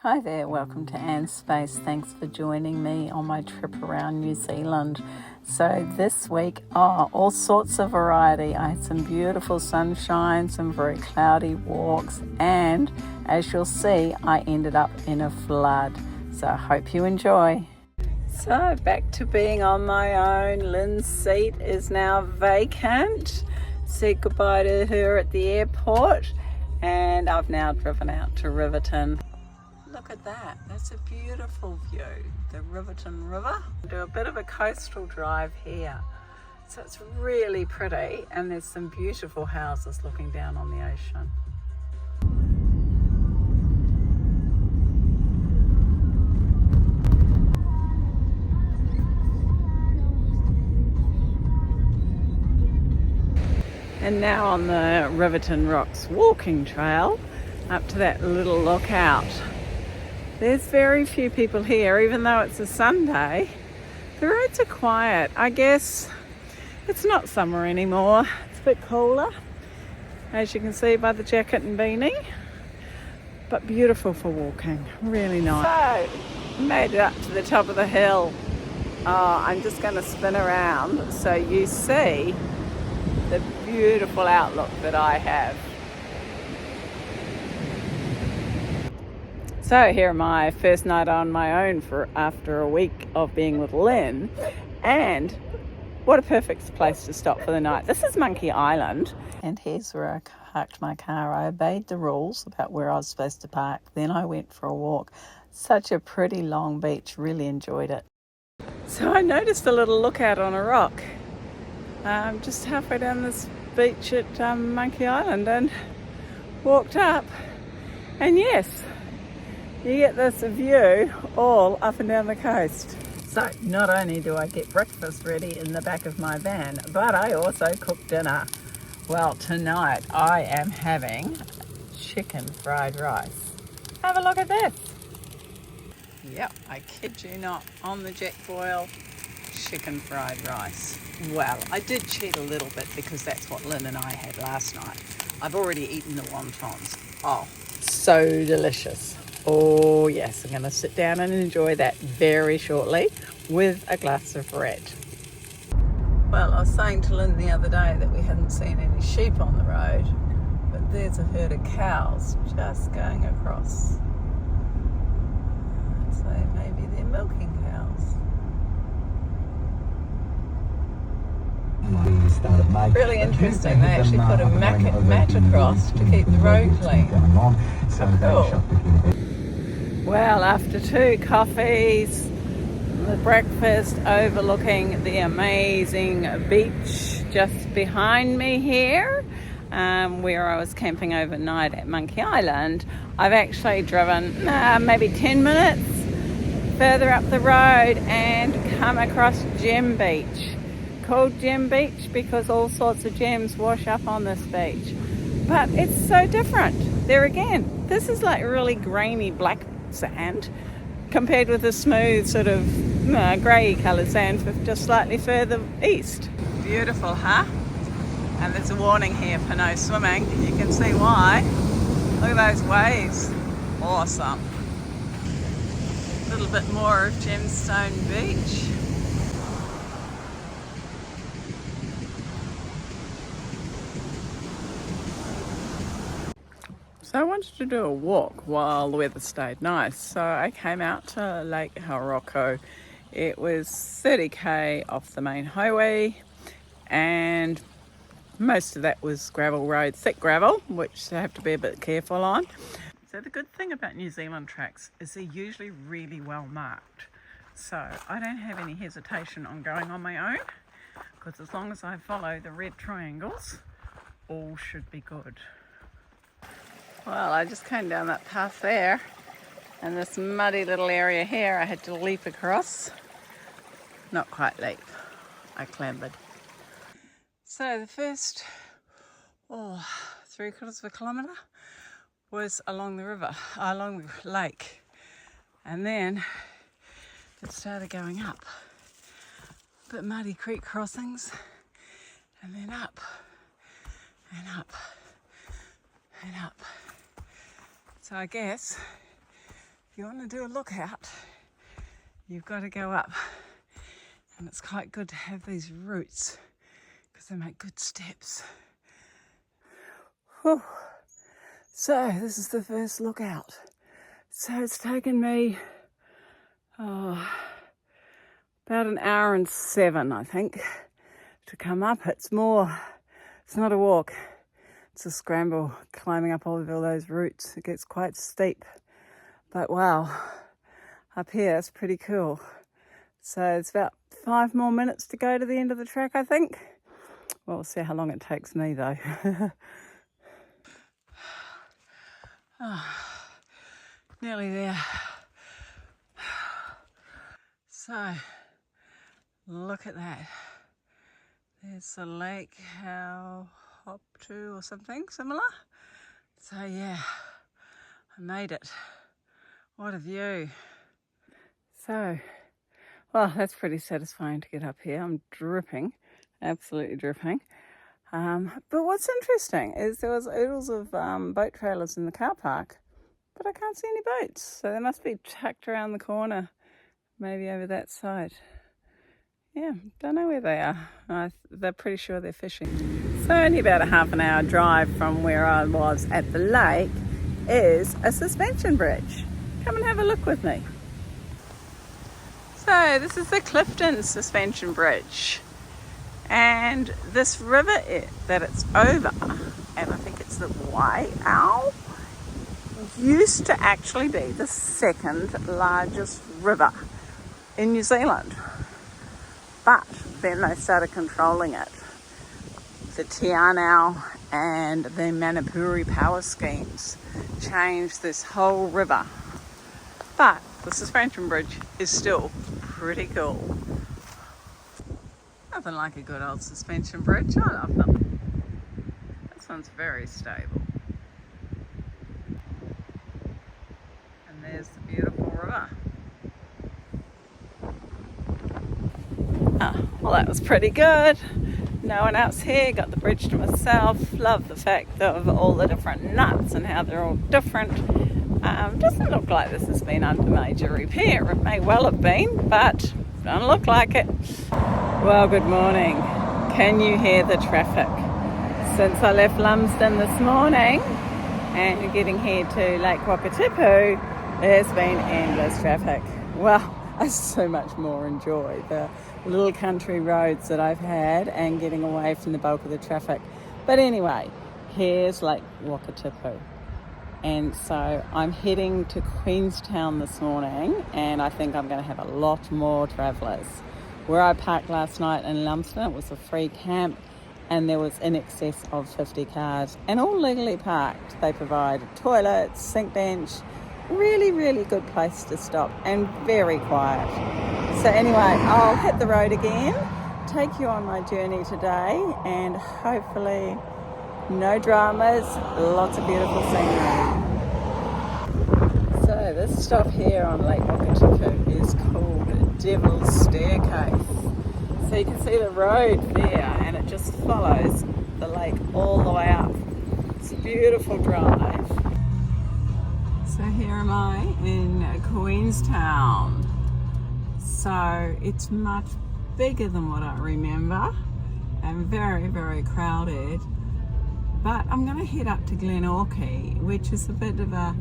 Hi there, welcome to Anne's Space. Thanks for joining me on my trip around New Zealand. So this week, all sorts of variety. I had some beautiful sunshine, some very cloudy walks, and as you'll see, I ended up in a flood. So I hope you enjoy. So back to being on my own. Lynn's seat is now vacant. Said goodbye to her at the airport, and I've now driven out to Riverton. Look at that, that's a beautiful view, the Riverton River. Do a bit of a coastal drive here. So it's really pretty, and there's some beautiful houses looking down on the ocean. And now on the Riverton Rocks walking trail up to that little lookout. There's very few people here, even though it's a Sunday. The roads are quiet. I guess it's not summer anymore. It's a bit cooler, as you can see by the jacket and beanie, but beautiful for walking, really nice. So, made it up to the top of the hill. I'm just going to spin around so you see the beautiful outlook that I have. So here my first night on my own after a week of being with Lynn, and what a perfect place to stop for the night. This is Monkey Island, and here's where I parked my car. I obeyed the rules about where I was supposed to park. Then I went for a walk. Such a pretty long beach, really enjoyed it. So I noticed a little lookout on a rock just halfway down this beach at Monkey Island, and walked up, and yes, you get this view all up and down the coast. So not only do I get breakfast ready in the back of my van, but I also cook dinner. Well, tonight I am having chicken fried rice. Have a look at this. Yep, I kid you not, on the Jetboil, chicken fried rice. Well, I did cheat a little bit because that's what Lynn and I had last night. I've already eaten the wontons. Oh, so delicious. Oh yes, I'm going to sit down and enjoy that very shortly with a glass of red. Well, I was saying to Lynn the other day that we hadn't seen any sheep on the road, but there's a herd of cows just going across. So maybe they're milking cows. Really interesting, they actually put a mat across to keep the road clean. So cool. Well, after 2 coffees, the breakfast overlooking the amazing beach just behind me here, where I was camping overnight at Monkey Island, I've actually driven maybe 10 minutes further up the road and come across Gem Beach. Called Gem Beach because all sorts of gems wash up on this beach. But it's so different. There again, this is like really grainy black sand compared with the smooth sort of grey coloured sand just slightly further east. Beautiful, huh? And there's a warning here for no swimming. You can see why. Look at those waves. Awesome. A little bit more of Gemstone Beach. So I wanted to do a walk while the weather stayed nice, so I came out to Lake Hauroko. It was 30k off the main highway, and most of that was gravel road, thick gravel, which I have to be a bit careful on. So the good thing about New Zealand tracks is they're usually really well marked, so I don't have any hesitation on going on my own, because as long as I follow the red triangles, all should be good. Well, I just came down that path there, and this muddy little area here I had to leap across. Not quite leap, I clambered. So the first 3/4 of a kilometre was along the river, along the lake, and then it started going up. A bit muddy creek crossings, and then up and up and up. So I guess if you want to do a lookout, you've got to go up. And it's quite good to have these roots because they make good steps. Whew. So this is the first lookout. So it's taken me about an hour and 7, I think, to come up. It's not a walk, it's a scramble, climbing up all those roots. It gets quite steep, but wow, up here it's pretty cool. So it's about 5 more minutes to go to the end of the track, I think. Well, we'll see how long it takes me though. Nearly there. So, look at that. There's the lake, Hauhoptu or something similar. So yeah, I made it. What a view. So, well, that's pretty satisfying to get up here. I'm dripping, absolutely dripping. But what's interesting is there was oodles of boat trailers in the car park, but I can't see any boats. So they must be tucked around the corner, maybe over that side. Yeah, don't know where they are. They're pretty sure they're fishing. So only about a half an hour drive from where I was at the lake is a suspension bridge. Come and have a look with me. So this is the Clifton Suspension Bridge. And this river that it's over, and I think it's the Waiau, used to actually be the second largest river in New Zealand. But then they started controlling it. The Te Anau and the Manapuri power schemes changed this whole river. But the suspension bridge is still pretty cool. Nothing like a good old suspension bridge. I love them. This one's very stable. And there's the beautiful river. Oh, well, that was pretty good. No one else here, got the bridge to myself. Love the fact of all the different nuts and how they're all different. Doesn't look like this has been under major repair. It may well have been, but don't look like it. Well, good morning. Can you hear the traffic? Since I left Lumsden this morning and getting here to Lake Wakatipu, there's been endless traffic. Well, I so much more enjoy the little country roads that I've had and getting away from the bulk of the traffic. But anyway, here's Lake Wakatipu. And so I'm heading to Queenstown this morning, and I think I'm going to have a lot more travellers. Where I parked last night in Lumsden, it was a free camp, and there was in excess of 50 cars, and all legally parked. They provide toilets, sink bench, really, really good place to stop, and very quiet. So anyway, I'll hit the road again, take you on my journey today, and hopefully no dramas, lots of beautiful scenery. So this stop here on Lake Wakatipu is called Devil's Staircase. So you can see the road there, and it just follows the lake all the way up. It's a beautiful drive. So here am I in Queenstown. So it's much bigger than what I remember and very, very crowded. But I'm going to head up to Glenorchy, which is a bit of a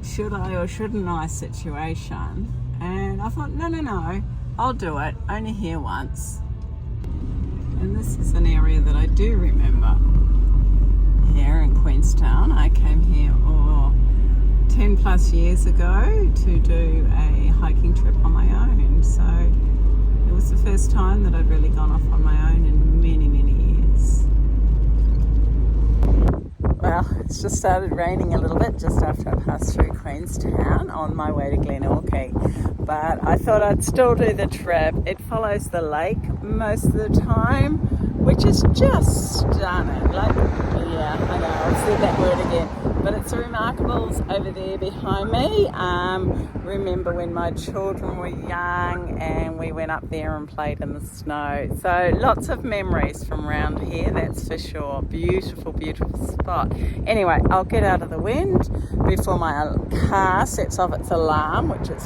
should I or shouldn't I situation. And I thought, no, I'll do it. Only here once. And this is an area that I do remember. Here in Queenstown, I came here 10 plus years ago to do a hiking trip on my own. So it was the first time that I'd really gone off on my own in many, many years. Well, it's just started raining a little bit just after I passed through Queenstown on my way to Glenorchy. But I thought I'd still do the trip. It follows the lake most of the time, which is just stunning. Like, yeah, I know, I've said that word again. But it's the Remarkables over there behind me. Remember when my children were young and we went up there and played in the snow. So lots of memories from around here, that's for sure. Beautiful, beautiful spot. Anyway, I'll get out of the wind before my car sets off its alarm, which it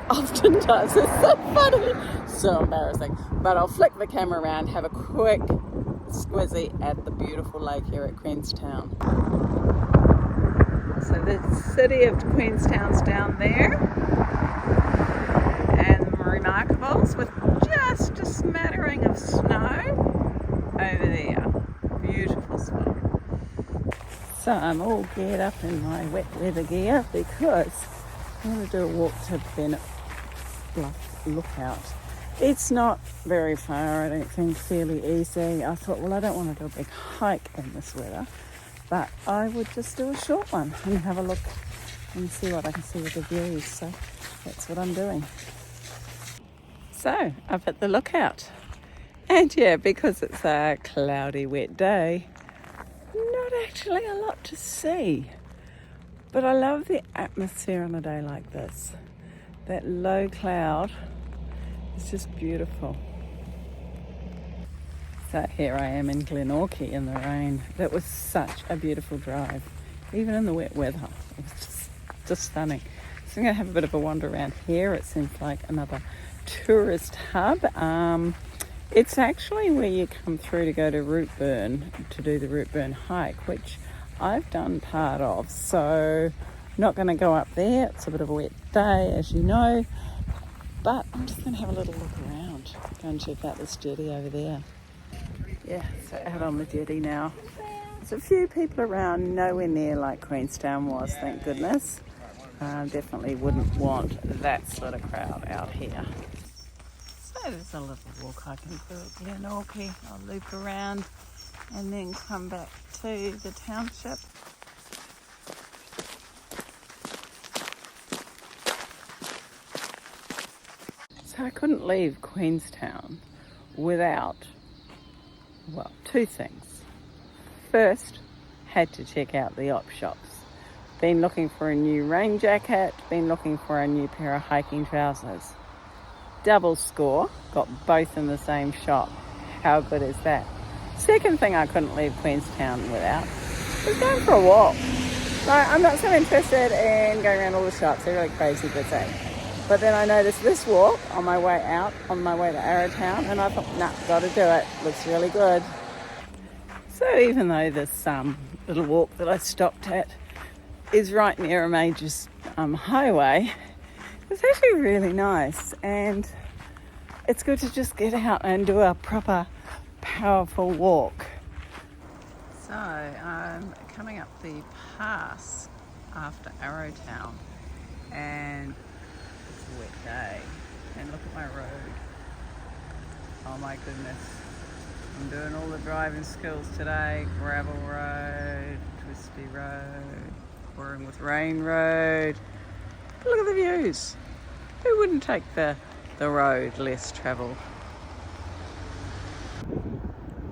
often does. It's so funny, so embarrassing. But I'll flick the camera around, have a quick squizzy at the beautiful lake here at Queenstown. So the city of Queenstown's down there, and the Remarkables with just a smattering of snow over there. Beautiful spot. So I'm all geared up in my wet weather gear because I want to do a walk to Bennett Bluff Lookout. It's not very far, I don't think, fairly easy. I thought, well, I don't want to do a big hike in this weather, but I would just do a short one and have a look and see what I can see with the views. So that's what I'm doing. So up at the lookout. And yeah, because it's a cloudy, wet day, not actually a lot to see. But I love the atmosphere on a day like this. That low cloud is just beautiful. So here I am in Glenorchy in the rain. That was such a beautiful drive, even in the wet weather. It was just stunning. So I'm going to have a bit of a wander around here. It seems like another tourist hub. It's actually where you come through to go to Routeburn to do the Routeburn hike, which I've done part of. So not going to go up there. It's a bit of a wet day, as you know. But I'm just going to have a little look around. Go and check out this jetty over there. Yeah, so out on the jetty now. There's a few people around, nowhere near like Queenstown was, thank goodness. Definitely wouldn't want that sort of crowd out here. So there's a little walk I can do at Glenorchy. I'll loop around and then come back to the township. So I couldn't leave Queenstown without, well, two things. First, had to check out the op shops. Been looking for a new rain jacket, been looking for a new pair of hiking trousers. Double score, got both in the same shop. How good is that? Second thing I couldn't leave Queenstown without was going for a walk. So I'm not so interested in going around all the shops, they're really crazy busy. But then I noticed this walk on my way out, on my way to Arrowtown, and I thought, nah, gotta do it, looks really good. So even though this little walk that I stopped at is right near a major highway, it's actually really nice, and it's good to just get out and do a proper, powerful walk. So I'm coming up the pass after Arrowtown, and it's a wet day, and look at my road. Oh my goodness. I'm doing all the driving skills today. Gravel road, twisty road, pouring with rain road. Look at the views. Who wouldn't take the road less travelled?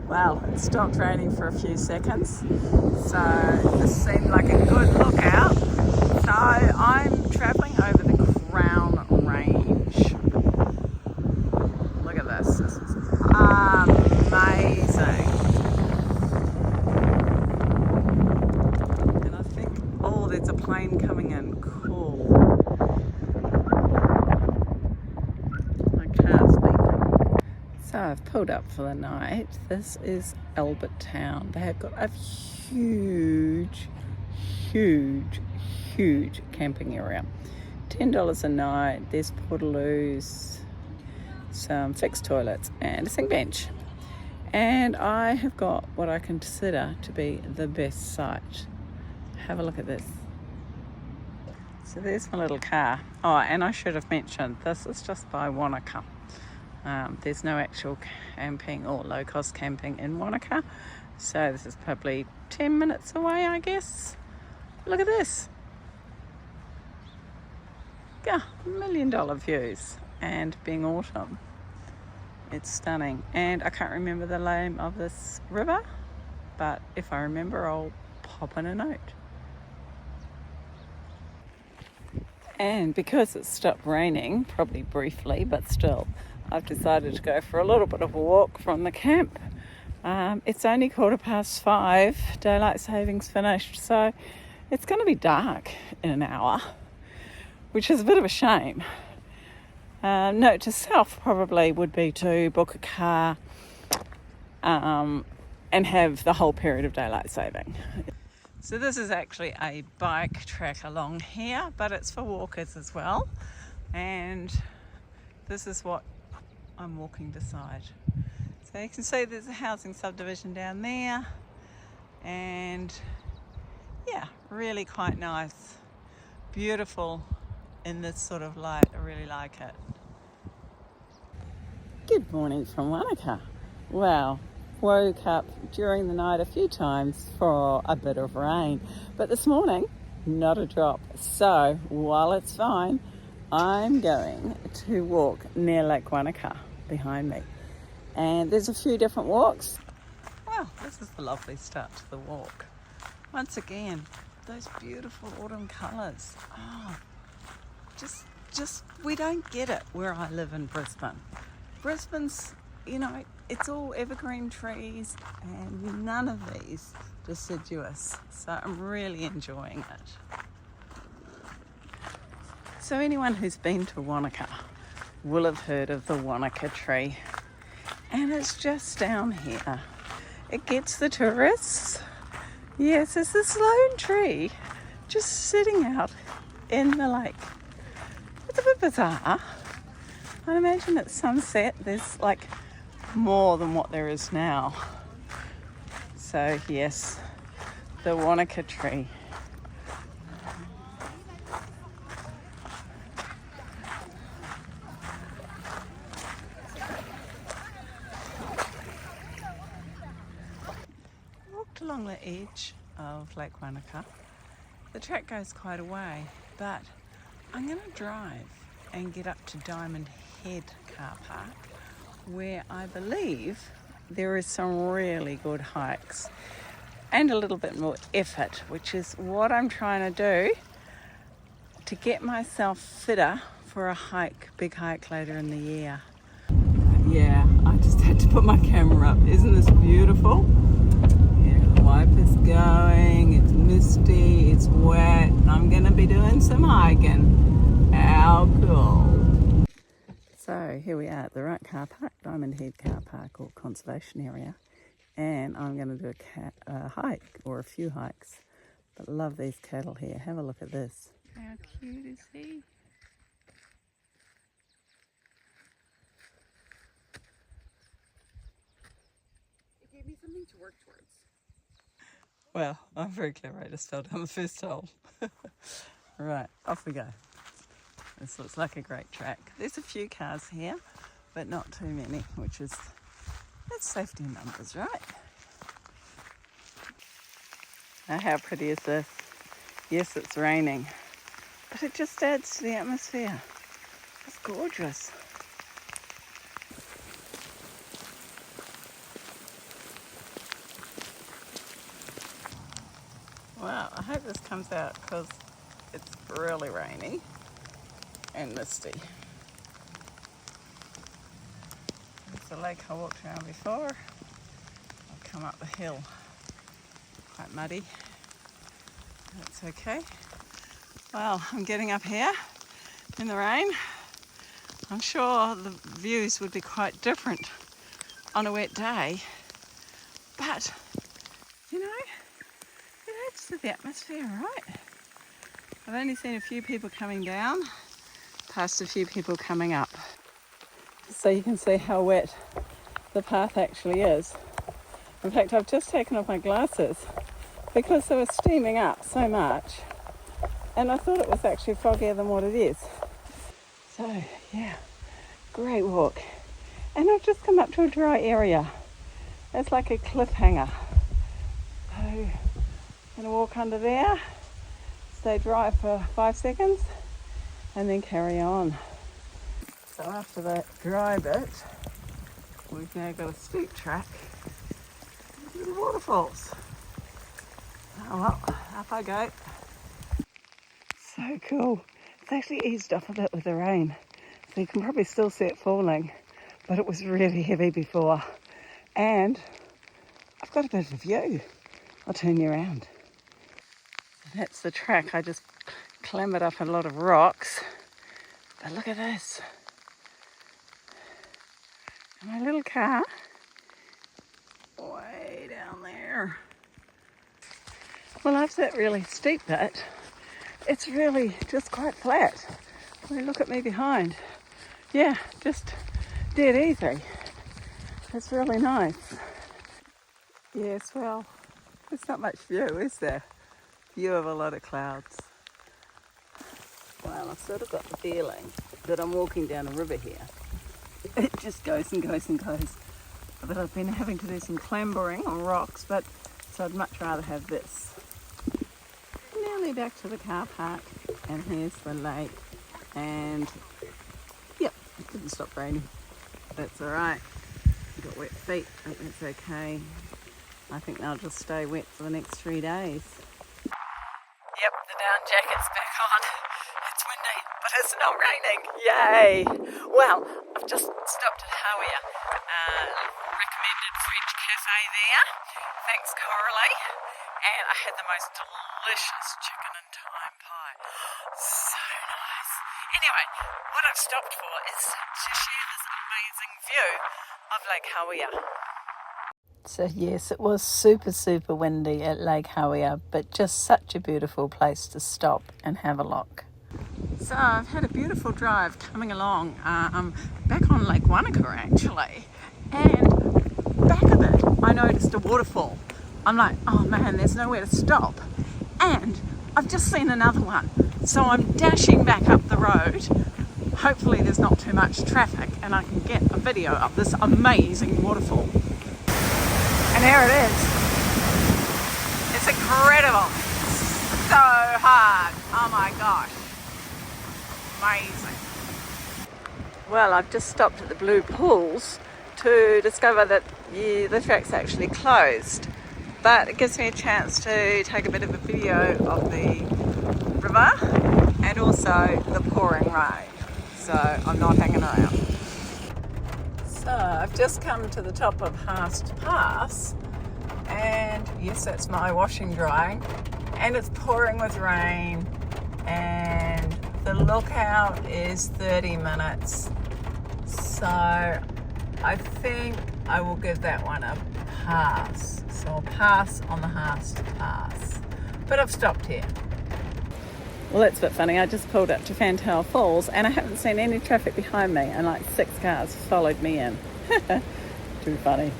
Well, it stopped raining for a few seconds, so this seemed like a good lookout. So I'm travelling over the Crown Range. Look at this. This is amazing. And I think, oh, there's a plane coming in. Cool. My car's beeping. So I've pulled up for the night. This is Albert Town. They have got a huge camping area. $10 a night. There's portaloos, some fixed toilets and a sink bench. And I have got what I consider to be the best site. Have a look at this. So there's my little car. Oh, and I should have mentioned, this is just by Wanaka. There's no actual camping or low-cost camping in Wanaka. So this is probably 10 minutes away, I guess. Look at this. Yeah, $1 million views. And being autumn, it's stunning. And I can't remember the name of this river, but if I remember, I'll pop in a note. And because it's stopped raining, probably briefly, but still, I've decided to go for a little bit of a walk from the camp. It's only 5:15, daylight savings finished, so it's going to be dark in an hour, which is a bit of a shame. Note to self probably would be to book a car and have the whole period of daylight saving. So this is actually a bike track along here, but it's for walkers as well. And this is what I'm walking beside. So you can see there's a housing subdivision down there. And yeah, really quite nice. Beautiful in this sort of light. I really like it. Good morning from Wanaka. Well, woke up during the night a few times for a bit of rain, but this morning not a drop. So while it's fine, I'm going to walk near Lake Wanaka behind me, and there's a few different walks. Well, this is the lovely start to the walk. Once again, those beautiful autumn colours. Just we don't get it where I live in Brisbane. Brisbane's, it's all evergreen trees and none of these deciduous. So I'm really enjoying it. So anyone who's been to Wanaka will have heard of the Wanaka tree. And it's just down here. It gets the tourists. Yes, it's this lone tree just sitting out in the lake. It's a bit bizarre. I imagine at sunset there's like more than what there is now. So yes, the Wanaka tree. Walked along the edge of Lake Wanaka. The track goes quite a way, but I'm going to drive and get up to Diamond Head car park, where I believe there is some really good hikes and a little bit more effort, which is what I'm trying to do to get myself fitter for a big hike later in the year. Yeah, I just had to put my camera up. Isn't this beautiful? Yeah, the wipers going, it's misty, it's wet, and I'm going to be doing some hiking. How cool. So here we are at the right car park, Diamond Head car park or conservation area, and I'm going to do a hike or a few hikes. But love these cattle here. Have a look at this. How cute is he? It gave me something to work towards. Well, I'm very clever. I just fell down the first hole. Right, off we go. This looks like a great track. There's a few cars here, but not too many, that's safety in numbers, right? Now how pretty is this? Yes, it's raining, but it just adds to the atmosphere. It's gorgeous. Wow, I hope this comes out because it's really rainy and misty. There's the lake I walked around before. I'll come up the hill. Quite muddy. That's okay. Well, I'm getting up here in the rain. I'm sure the views would be quite different on a wet day, but it adds to the atmosphere, right? I've only seen a few people coming down, past a few people coming up. So you can see how wet the path actually is. In fact, I've just taken off my glasses because they were steaming up so much, and I thought it was actually foggier than what it is. So yeah, great walk. And I've just come up to a dry area. It's like a cliffhanger. So I'm gonna walk under there, stay dry for 5 seconds, and then carry on. So after that dry bit, we've now got a steep track with little waterfalls. Oh well, up I go. So cool. It's actually eased off a bit with the rain, so you can probably still see it falling, but it was really heavy before. And I've got a bit of a view. I'll turn you around. That's the track. I just clambered up a lot of rocks, but look at this. My little car, way down there. Well, after that really steep bit, it's really just quite flat. I mean, look at me behind. Yeah, just dead easy. It's really nice. Yes, well, there's not much view, is there? View of a lot of clouds. Well, I've sort of got the feeling that I'm walking down a river here. It just goes and goes and goes. But I've been having to do some clambering on rocks, so I'd much rather have this. Nearly back to the car park, and here's the lake. And yep, it didn't stop raining. That's all right. I've got wet feet, but that's okay. I think they'll just stay wet for the next 3 days. Yep, the down jacket's back on. It's windy, but it's not raining. Yay! Well, I've just stopped at Hawea. Recommended French cafe there. Thanks, Coralie. And I had the most delicious chicken and thyme pie. So nice. Anyway, what I've stopped for is to share this amazing view of Lake Hawea. So yes, it was super windy at Lake Hawea, but just such a beautiful place to stop and have a look. So I've had a beautiful drive coming along, back on Lake Wanaka actually, and back a bit I noticed a waterfall. I'm like, oh man, there's nowhere to stop, and I've just seen another one, so I'm dashing back up the road. Hopefully there's not too much traffic and I can get a video of this amazing waterfall. And there it is. It's incredible. So hard. Oh my gosh. Amazing. Well, I've just stopped at the Blue Pools to discover that the track's actually closed. But it gives me a chance to take a bit of a video of the river and also the pouring rain. So I'm not hanging around. So I've just come to the top of Haast Pass, and yes, that's my washing drying, and it's pouring with rain, and the lookout is 30 minutes. So I think I will give that one a pass. So I'll pass on the Haast Pass. But I've stopped here. Well, that's a bit funny. I just pulled up to Fantail Falls and I haven't seen any traffic behind me, and like 6 cars followed me in. Too funny.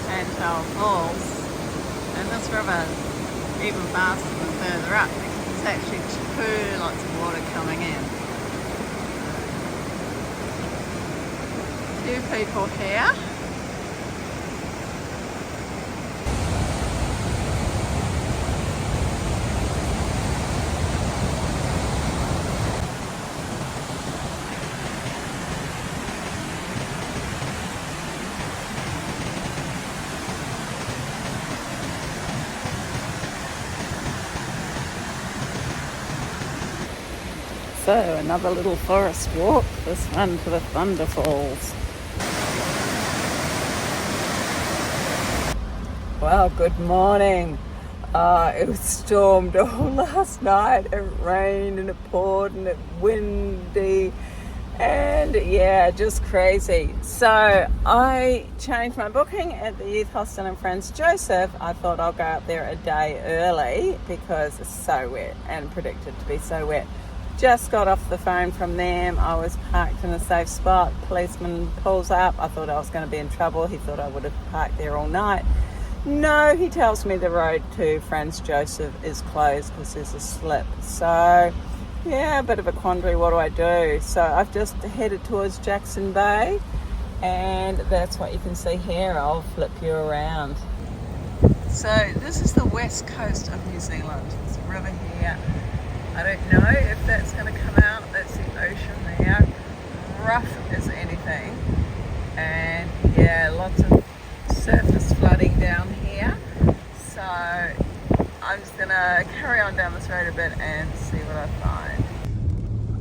Fantail Falls, and this river is even faster than further up because there's actually lots of water coming in. A few people here. So another little forest walk, this one to the Thunder Falls. Well, good morning. It was stormed all last night. It rained and it poured and it windy and yeah, just crazy. So I changed my booking at the Youth Hostel in Franz Josef. I thought I'll go up there a day early because it's so wet and predicted to be so wet. Just got off the phone from them. I was parked in a safe spot. Policeman pulls up. I thought I was going to be in trouble. He thought I would have parked there all night. No, he tells me the road to Franz Josef is closed because there's a slip. So, yeah, a bit of a quandary. What do I do? So I've just headed towards Jackson Bay And that's what you can see here. I'll flip you around. So this is the west coast of New Zealand. This river here. I don't know if that's going to come out. That's the ocean there. Rough as anything. And yeah, lots of surface flooding down here. So I'm just going to carry on down this road a bit and see what I find.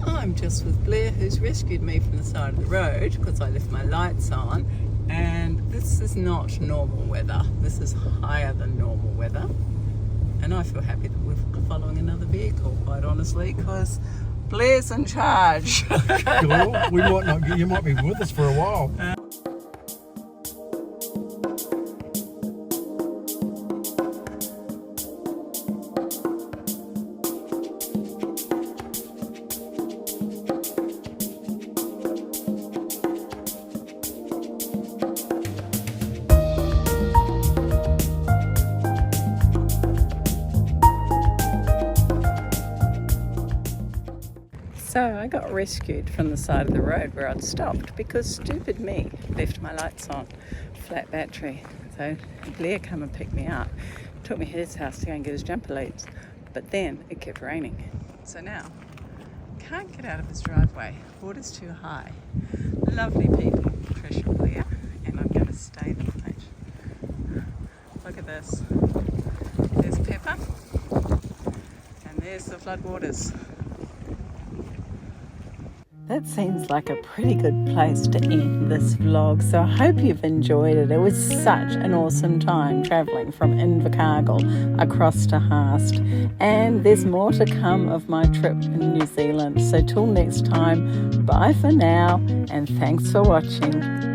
I'm just with Blair, who's rescued me from the side of the road because I left my lights on, and this is not normal weather. This is higher than normal weather, and I feel happy that we're following another vehicle, quite honestly, because Blair's in charge. Sure, we might not. You might be with us for a while. So I got rescued from the side of the road where I'd stopped because stupid me left my lights on, flat battery. So Blair came and picked me up, took me to his house to go and get his jumper leads, but then it kept raining. So now, can't get out of his driveway, water's too high. Lovely people, Trish and Blair, and I'm going to stay the night. Look at this, there's Pepper, and there's the floodwaters. That seems like a pretty good place to end this vlog, so I hope you've enjoyed it. It was such an awesome time travelling from Invercargill across to Haast, and there's more to come of my trip in New Zealand. So till next time, bye for now, and thanks for watching.